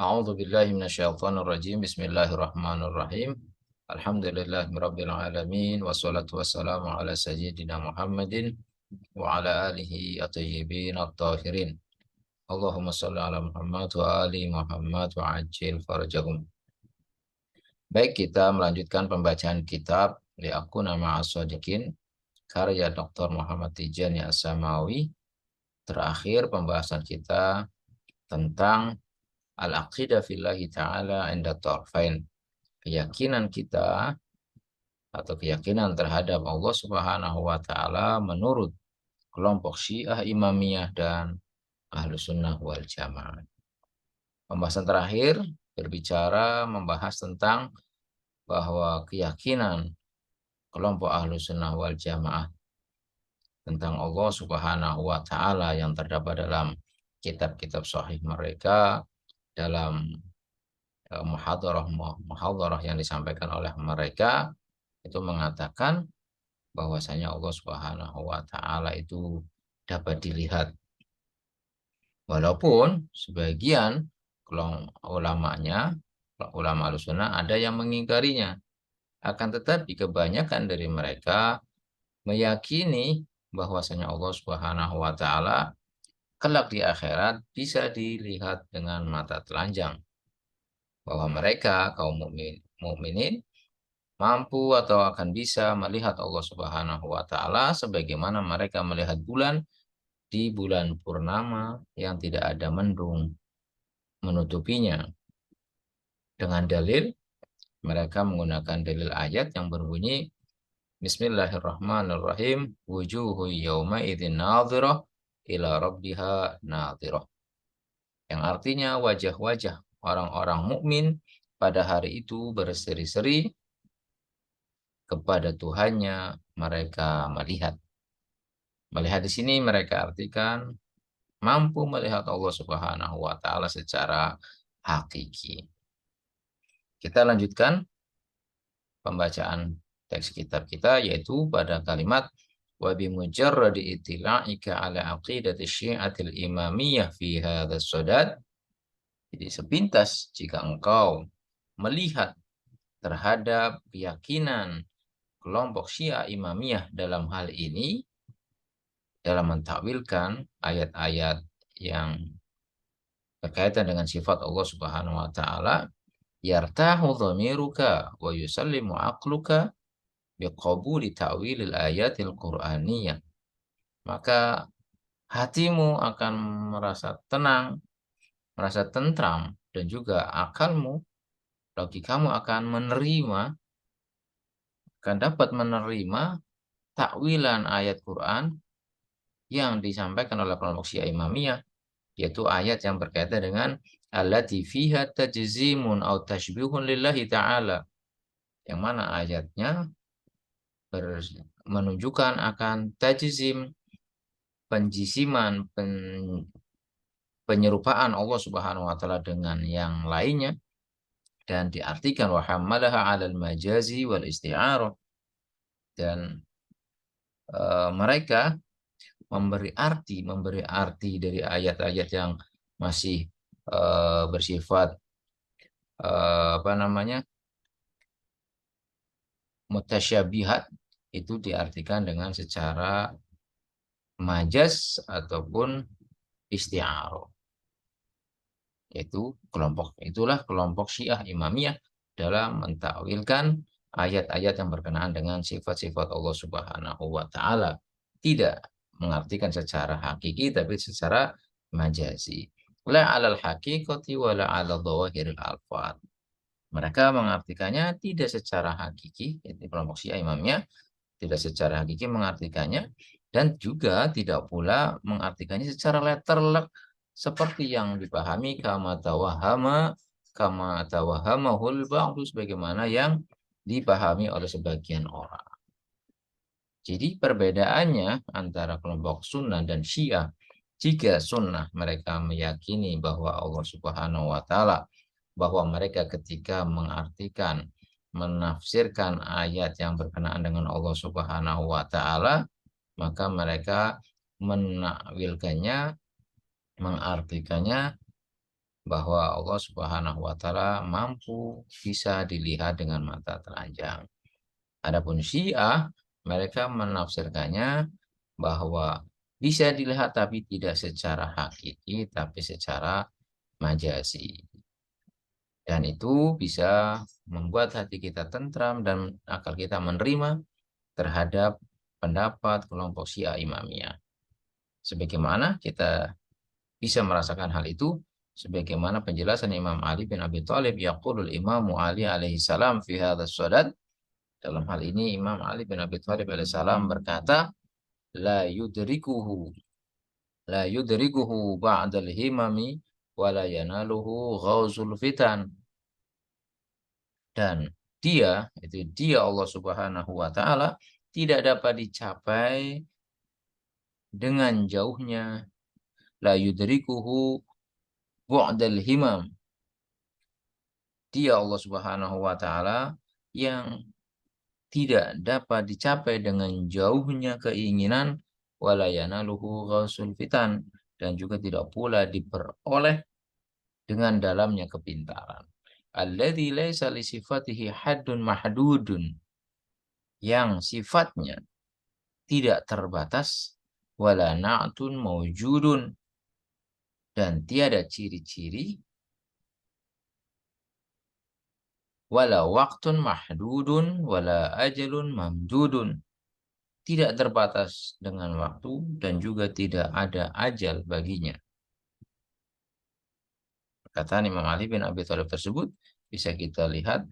A'udzu billahi minasyaitonir rajim. Bismillahirrahmanirrahim. Alhamdulillahirabbil alamin wassalatu wassalamu ala sayyidina Muhammadin wa ala alihi at-thayyibin at-tahirin. Allahumma shalli ala Muhammad wa ali Muhammad wa ajil farajahum. Baik, kita melanjutkan pembacaan kitab Li'akuna ma'as-shadiqin karya Dr. Muhammad Tijani As-Samawi. Terakhir pembahasan kita tentang al-aqidah fillahi ta'ala inda tarfain. Keyakinan kita atau keyakinan terhadap Allah Subhanahu wa ta'ala menurut kelompok Syiah Imamiyah dan Ahlus Sunnah wal Jamaah. Pembahasan terakhir membahas tentang bahwa keyakinan kelompok Ahlus Sunnah wal Jamaah tentang Allah Subhanahu wa ta'ala yang terdapat dalam kitab-kitab sahih mereka, dalam muhadarah yang disampaikan oleh mereka, itu mengatakan bahwasanya Allah Subhanahu wa ta'ala itu dapat dilihat. Walaupun sebagian ulama Ahlussunnah ada yang mengingkarinya, akan tetapi kebanyakan dari mereka meyakini bahwasanya Allah Subhanahu wa ta'ala kelak di akhirat bisa dilihat dengan mata telanjang, bahwa mereka kaum mukminin mampu atau akan bisa melihat Allah Subhanahu wa ta'ala sebagaimana mereka melihat bulan di bulan purnama yang tidak ada mendung menutupinya. Dengan dalil, mereka menggunakan dalil ayat yang berbunyi Bismillahirrahmanirrahim, wujuhu yawma idzin nadhirah ila rabbiha nadhirah, yang artinya wajah-wajah orang-orang mukmin pada hari itu berseri-seri kepada Tuhannya mereka melihat. Melihat di sini mereka artikan mampu melihat Allah Subhanahu wa ta'ala secara hakiki. Kita lanjutkan pembacaan teks kitab kita, yaitu pada kalimat wa bi mujarradi ittila'ika ala aqidati syi'atil imamiyah fi hadzal sadad. Jadi sepintas jika engkau melihat terhadap keyakinan kelompok Syiah Imamiyah dalam hal ini, dalam mentakwilkan ayat-ayat yang berkaitan dengan sifat Allah Subhanahu wa ta'ala, yartahu dhamiruka wa yusallimu aqluka biqabuli ta'wilil ayatil qur'aniyah. Maka hatimu akan merasa tenang, merasa tentram, dan juga akalmu, logikamu akan dapat menerima takwilan ayat Quran yang disampaikan oleh kelompok Syiah Imamiyah, yaitu ayat yang berkaitan dengan allati fiha tajzimun aw tashbihun lillahi ta'ala, yang mana ayatnya menunjukkan akan tajzim, penjisiman, penyerupaan Allah Subhanahu wa ta'ala dengan yang lainnya, dan diartikan wa hammalaha 'alal majazi wal isti'arah, dan mereka memberi arti dari ayat-ayat yang masih bersifat mutasyabihat, itu diartikan dengan secara majaz ataupun isti'arah. Itulah kelompok Syiah Imamiyah dalam mentakwilkan ayat-ayat yang berkenaan dengan sifat-sifat Allah Subhanahu wa ta'ala. Tidak mengartikan secara hakiki, tapi secara majazi. La 'alal haqiqati wa la 'ala dhawahiril alfaz. Mereka mengartikannya tidak secara hakiki, yaitu kelompok Syiah Imamiyah tidak secara hakiki mengartikannya, dan juga tidak pula mengartikannya secara letterlek seperti yang dipahami kama tawahamahul ba'du, sebagaimana yang dipahami oleh sebagian orang. Jadi perbedaannya antara kelompok Sunnah dan Syiah, jika Sunnah mereka meyakini bahwa Allah Subhanahu wa ta'ala, bahwa mereka ketika menafsirkan ayat yang berkenaan dengan Allah Subhanahu wa ta'ala, maka mereka menakwilkannya, mengartikannya bahwa Allah Subhanahu wa taala mampu bisa dilihat dengan mata telanjang. Adapun Syiah, mereka menafsirkannya bahwa bisa dilihat tapi tidak secara hakiki, tapi secara majazi. Dan itu bisa membuat hati kita tentram dan akal kita menerima terhadap pendapat kelompok Syiah Imamiyah. Sebagaimana kita bisa merasakan hal itu, sebagaimana penjelasan Imam Ali bin Abi Thalib, yaqulul Imam Ali alaihi salam fi hadzal sadad. Dalam hal ini Imam Ali bin Abi Thalib alaihi salam berkata, la yudrikuhu la yudrikuhu ba'dal himami wa la yanaluhu ghauzul fitan. Dan dia Allah Subhanahu wa taala tidak dapat dicapai dengan jauhnya, la yudrikuhu bu'dal himam. Dia Allah Subhanahu wa taala yang tidak dapat dicapai dengan jauhnya keinginan, wala yanaluhu ghausul fitan, dan juga tidak pula diperoleh dengan dalamnya kepintaran. Alladzi laisa li sifatihi haddun mahdudun, yang sifatnya tidak terbatas, wala na'tun maujudun, dan tiada ciri-ciri, wala waktun mahdudun, wala ajalun mamdudun, tidak terbatas dengan waktu dan juga tidak ada ajal baginya. Perkataan Imam Ali bin Abi Thalib tersebut bisa kita lihat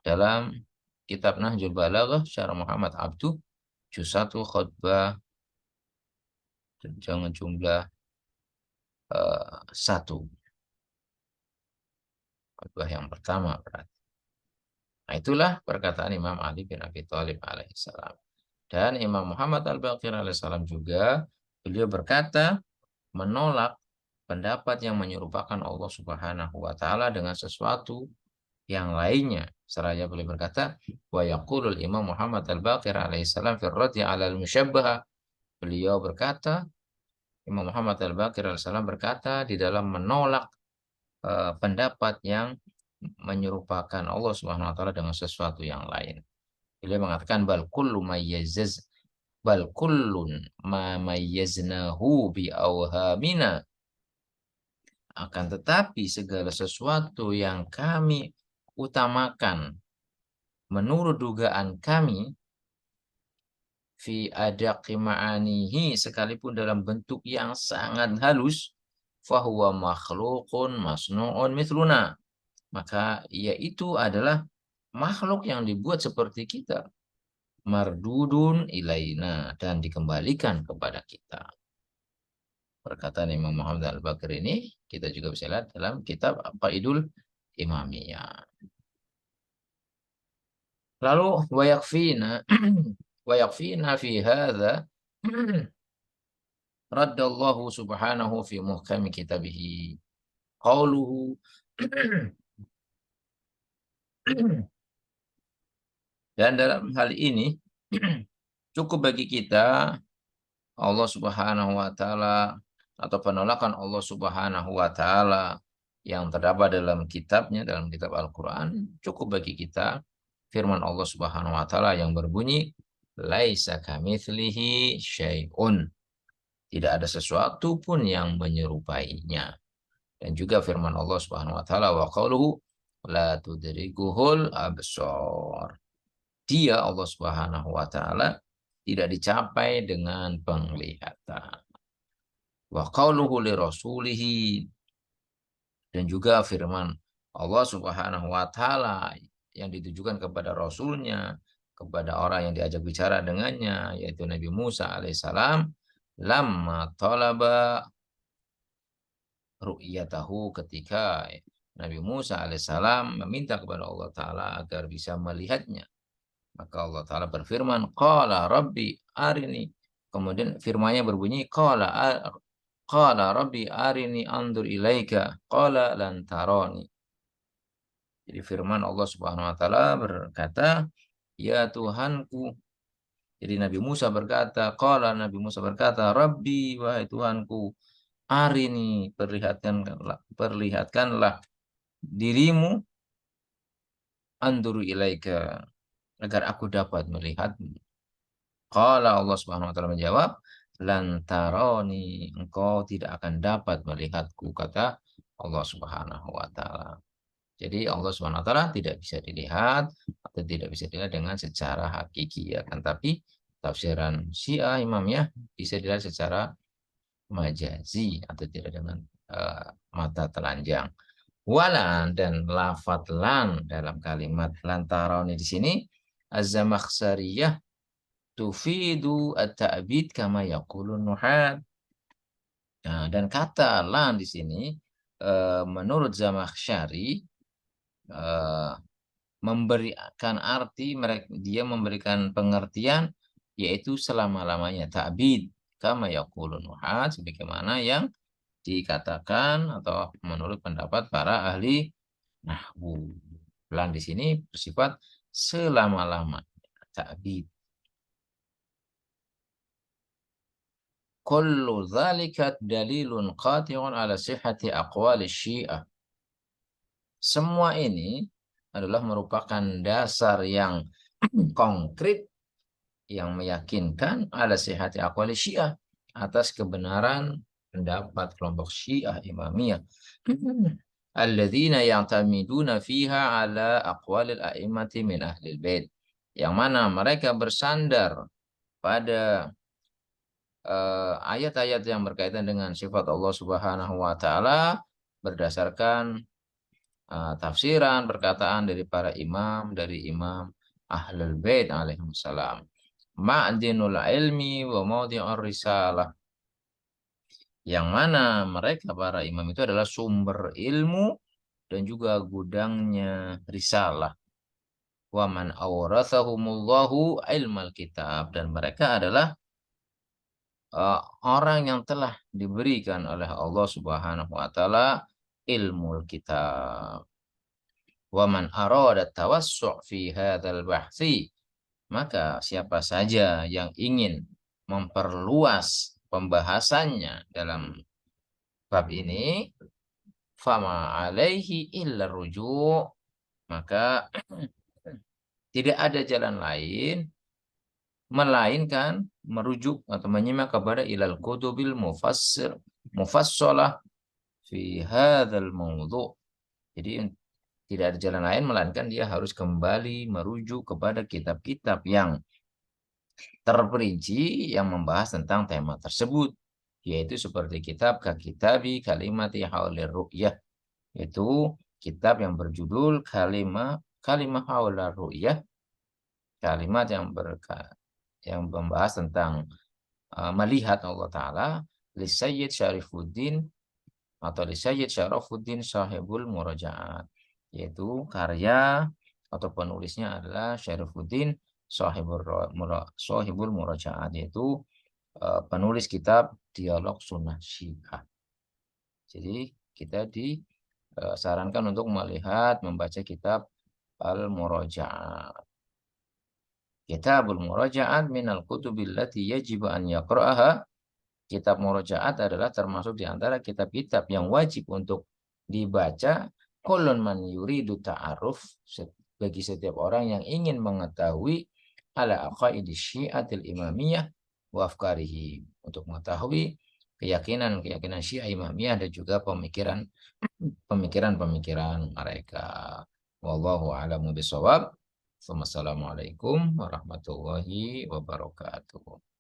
dalam kitab Nahjul Balaghah Syarah Muhammad Abduh, juz 1 khutbah jangan jumlah 1. Khutbah yang pertama berarti. Nah, itulah perkataan Imam Ali bin Abi Thalib alaihissalam. Dan Imam Muhammad Al-Baqir alaihissalam juga, beliau berkata menolak pendapat yang menyerupakan Allah Subhanahu wa taala dengan sesuatu yang lainnya. Seraya beliau berkata, wa yaqulul Imam Muhammad Al-Baqir alaihissalam fi raddi 'ala al-musyabbahah. Beliau berkata, Imam Muhammad Al-Baqir alaihissalam berkata di dalam menolak pendapat yang menyerupakan Allah Subhanahu wa taala dengan sesuatu yang lain. Beliau mengatakan bal kullun ma mayyaznahu bi awhamina, akan tetapi segala sesuatu yang kami utamakan menurut dugaan kami, fi adaqi ma'anihi, sekalipun dalam bentuk yang sangat halus, fahuwa makhluqun masnu'un mithluna, maka yaitu adalah makhluk yang dibuat seperti kita, mardudun ilaina, dan dikembalikan kepada kita. Perkataan Imam Muhammad Al-Baqir ini kita juga bisa lihat dalam kitab Qaidul Imamiyah. Lalu wayakfina fi hadza raddallahu subhanahu fi muhkami kitabihi qauluhu. Dan dalam hal ini cukup bagi kita Allah Subhanahu wa taala, atau penolakan Allah Subhanahu wa taala yang terdapat dalam kitabnya, dalam kitab Al-Qur'an, cukup bagi kita firman Allah Subhanahu wa taala yang berbunyi laisa kamitslihi syai'un, tidak ada sesuatu pun yang menyerupainya. Dan juga firman Allah Subhanahu wa taala wa qauluhu la tudrikuhul absar, dia Allah Subhanahu wa taala tidak dicapai dengan penglihatan. Wa qauluhu li rasulihi, dan juga firman Allah Subhanahu wa taala yang ditujukan kepada rasulnya, kepada orang yang diajak bicara dengannya, yaitu Nabi Musa alaihissalam, lamma talaba ru'yatahu, ketika Nabi Musa alaihissalam meminta kepada Allah taala agar bisa melihatnya. Maka Allah Ta'ala berfirman, qala rabbi arini. Kemudian firman-Nya berbunyi, qala rabbi arini andur ilaika, qala lan tarani. Jadi firman Allah Subhanahu wa taala berkata, ya Tuhanku. Jadi Nabi Musa berkata, rabbi, wahai Tuhanku, Arini, perlihatkanlah dirimu, anduru ilaika, agar aku dapat melihatmu. Qala Allah Subhanahu wa taala menjawab, lantaroni, engkau tidak akan dapat melihatku, kata Allah Subhanahu wa taala. Jadi Allah Subhanahu wa taala tidak bisa dilihat atau tidak bisa dilihat dengan secara hakiki, ya kan, tapi tafsiran Syiah Imamiyah bisa dilihat secara majazi atau tidak dengan mata telanjang. Walan, dan lafat lan dalam kalimat lantaroni di sini az-Zamakhsyariyah tufidu at-ta'bid kama yaqulun nuhat. Nah, dan kata lan di sini menurut Zamakhsyari eh, memberikan arti, dia memberikan pengertian yaitu selama-lamanya, ta'bid kama yaqulun nuhat, sebagaimana yang dikatakan atau menurut pendapat para ahli nahwu. Lan di sini bersifat selama-lamanya, ta'bid. Kullu dzalika dalilun qati'un ala sihhati aqwali Syiah. Semua ini adalah merupakan dasar yang konkret yang meyakinkan ala sihhati aqwali Syiah, atas kebenaran pendapat kelompok Syiah Imamiyah. Alladzina ya'tamiduna fiha ala aqwalil a'immati min ahlil bait. Yang mana mereka bersandar pada ayat-ayat yang berkaitan dengan sifat Allah Subhanahu wa taala berdasarkan tafsiran perkataan dari para imam, dari imam Ahlul Bait alaihissalam. Ma'dinul ilmi wa mawdi'ur risalah. Yang mana mereka para imam itu adalah sumber ilmu dan juga gudangnya risalah. Wa man awrathahumullahu ilmal kitab, dan mereka adalah orang yang telah diberikan oleh Allah Subhanahu wa taala ilmu kitab. Wa man arada tawassu' fi hadzal bahsi, maka siapa saja yang ingin memperluas pembahasannya dalam bab ini, fama alaihi illa ruju', maka tidak ada jalan lain melainkan merujuk atau menyimak kepada ilal kutubil mufassalah fi hadzal mawdu'. Jadi tidak ada jalan lain melainkan dia harus kembali merujuk kepada kitab-kitab yang terperinci yang membahas tentang tema tersebut, yaitu seperti kitab Kitabi Kalimati Haulir Ru'yah, yaitu kitab yang berjudul Kalimah Haulir Ru'yah, kalimat yang membahas tentang melihat Allah Ta'ala, li Sayyid Syarifuddin atau li Sayyid Syarafuddin Sahibul Murajaat, yaitu karya atau penulisnya adalah Syarifuddin Sahibul Murajaat, yaitu penulis kitab Dialog Sunnah Syiah. Jadi kita disarankan untuk membaca kitab Al-Murajaat. Kitabul Murajaat minal kutubil lati yajib an yaqra'aha. Kitab Murajaat adalah termasuk di antara kitab-kitab yang wajib untuk dibaca. Kullun man yuridu ta'aruf, bagi setiap orang yang ingin mengetahui ala aqaidi Syiatil Imamiyah wa afkarihi, untuk mengetahui keyakinan Syiah Imamiyah dan juga pemikiran mereka. Wallahu a'lamu bishawab. Wassalamualaikum warahmatullahi wabarakatuh.